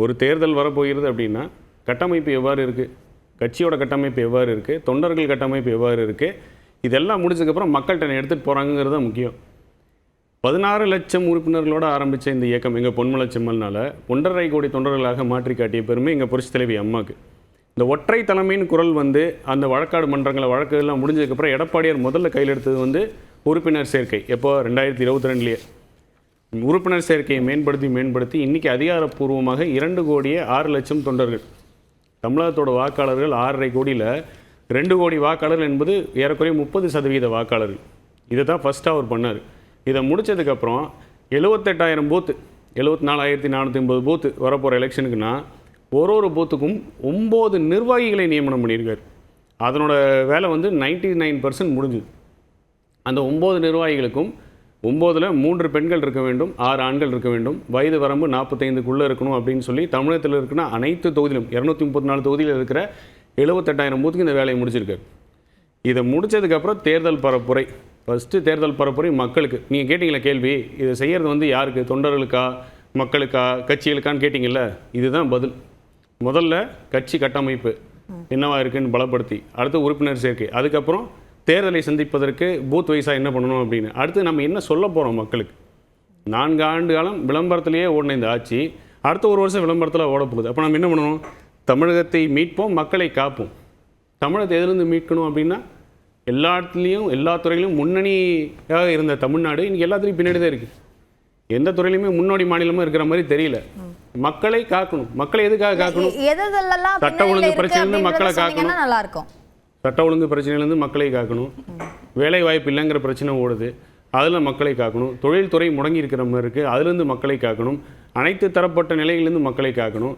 ஒரு தேர்தல் வரப்போகிறது அப்படின்னா கட்டமைப்பு எவ்வாறு இருக்குது, கட்சியோட கட்டமைப்பு எவ்வாறு இருக்குது, தொண்டர்கள் கட்டமைப்பு எவ்வாறு இருக்குது, இதெல்லாம் முடிச்சதுக்கப்புறம் மக்கள்கிட்ட எடுத்துகிட்டு போகிறாங்கிறது தான் முக்கியம். 16 லட்சம் உறுப்பினர்களோடு ஆரம்பித்த இந்த இயக்கம் எங்கள் பொன்மலச்செம்மல்னால 1.5 கோடி தொண்டர்களாக மாற்றி காட்டிய பெருமை எங்கள் புரட்சித் தலைவி அம்மாவுக்கு. இந்த ஒற்றை தலைமையின் குரல் வந்து அந்த வழக்காடு மன்றங்களை வழக்குகள்லாம் முடிஞ்சதுக்கப்புறம் எடப்பாடியார் முதல்ல கையில் எடுத்தது உறுப்பினர் சேர்க்கை. எப்போ 2022 உறுப்பினர் சேர்க்கையை மேம்படுத்தி இன்றைக்கி அதிகாரப்பூர்வமாக 2,06,00,000 தொண்டர்கள். தமிழகத்தோட வாக்காளர்கள் 6.5 கோடியில் 2 கோடி வாக்காளர்கள் என்பது ஏறக்குறைய 30% வாக்காளர்கள். இதை தான் ஃபஸ்ட்டாக அவர் பண்ணார். இதை முடித்ததுக்கப்புறம் 78,000 பூத்து, 74,450 பூத்து வரப்போகிற எலெக்ஷனுக்குன்னா ஒரு பூத்துக்கும் 9 நிர்வாகிகளை நியமனம் பண்ணியிருக்கார். அதனோட வேலை 99% முடிஞ்சுது. அந்த 9 நிர்வாகிகளுக்கும் 9ல் 3 பெண்கள் இருக்க வேண்டும், 6 ஆண்கள் இருக்க வேண்டும், வயது வரம்பு 45க்குள்ளே இருக்கணும் அப்படின்னு சொல்லி தமிழகத்தில் இருக்கிற அனைத்து தொகுதியிலும் 234 தொகுதியில் இருக்கிற 78,000 பூத்துக்கு இந்த வேலையை முடிச்சிருக்காரு. இதை முடித்ததுக்கப்புறம் தேர்தல் பரப்புரை, ஃபஸ்ட்டு தேர்தல் பரப்புரை மக்களுக்கு. நீங்கள் கேட்டிங்களா கேள்வி, இதை செய்கிறது யாருக்கு, தொண்டர்களுக்கா மக்களுக்கா கட்சிகளுக்கான்னு கேட்டிங்கல்ல, இதுதான் பதில். முதல்ல கட்சி கட்டமைப்பு என்னவா இருக்குன்னு பலப்படுத்தி, அடுத்து உறுப்பினர் சேர்க்கை, அதுக்கப்புறம் தேர்தலை சந்திப்பதற்கு பூத் வைஸாக என்ன பண்ணணும் அப்படின்னு, அடுத்து நம்ம என்ன சொல்ல போகிறோம் மக்களுக்கு. 4 ஆண்டு காலம் விளம்பரத்திலேயே ஓடின இந்த ஆட்சி அடுத்த 1 வருஷம் விளம்பரத்தில் ஓடப்போகுது. அப்போ நம்ம என்ன பண்ணணும், தமிழகத்தை மீட்போம், மக்களை காப்போம். தமிழகத்தை எதிலிருந்து மீட்கணும் அப்படின்னா எல்லா இடத்துலையும் எல்லா துறையிலும் முன்னணியாக இருந்த தமிழ்நாடு இன்றைக்கி எல்லாத்துலேயும் பின்னாடி தான் இருக்குது. எந்த துறையிலுமே முன்னோடி மாநிலமாக இருக்கிற மாதிரி தெரியல. மக்களை காக்கணும். மக்களை எதுக்காக காக்கணும்? சட்ட ஒழுங்கு பிரச்சனையிலேருந்து மக்களை காக்கணும். நல்லாயிருக்கும். சட்ட ஒழுங்கு பிரச்சனையிலேருந்து மக்களை காக்கணும். வேலை வாய்ப்பு இல்லைங்கிற பிரச்சனை ஓடுது, அதில் மக்களை காக்கணும். தொழில்துறை முடங்கி இருக்கிற மாதிரி இருக்குது, அதுலேருந்து மக்களை காக்கணும். அனைத்து தரப்பட்ட நிலையிலேருந்து மக்களை காக்கணும்.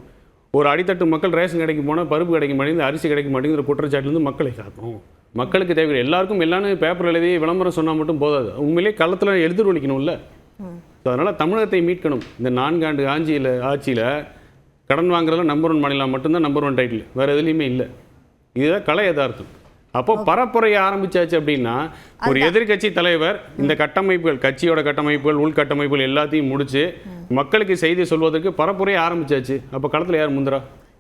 ஒரு அடித்தட்டு மக்கள் ரேஷன் கடைக்கு போனால் பருப்பு கிடைக்க மாட்டேங்குது, அரிசி கிடைக்க மாட்டேங்குற குற்றச்சாட்டுலேருந்து மக்களை காக்கணும். மக்களுக்கு தேவை எல்லாருக்கும் எல்லாமே பேப்பர் எழுதி விளம்பரம் சொன்னால் மட்டும் போதாது, உண்மையிலே களத்தில் எதிர்வலிக்கணும்ல. ஸோ அதனால் தமிழகத்தை மீட்கணும். இந்த 4 ஆண்டு ஆட்சியில் கடன் வாங்குறதுல நம்பர் 1 மாநிலம் மட்டும்தான் நம்பர் 1 டைட்டில், வேறு எதுலேயுமே இல்லை. இதுதான் கலை யதார்த்தம். அப்போ பரப்புரையை ஆரம்பிச்சாச்சு அப்படின்னா ஒரு எதிர்கட்சி தலைவர் இந்த கட்டமைப்புகள், கட்சியோட கட்டமைப்புகள், உள்கட்டமைப்புகள் எல்லாத்தையும் முடிச்சு மக்களுக்கு செய்தி சொல்வதற்கு பரப்புரையை ஆரம்பிச்சாச்சு. அப்போ களத்தில் யார் முந்திரா?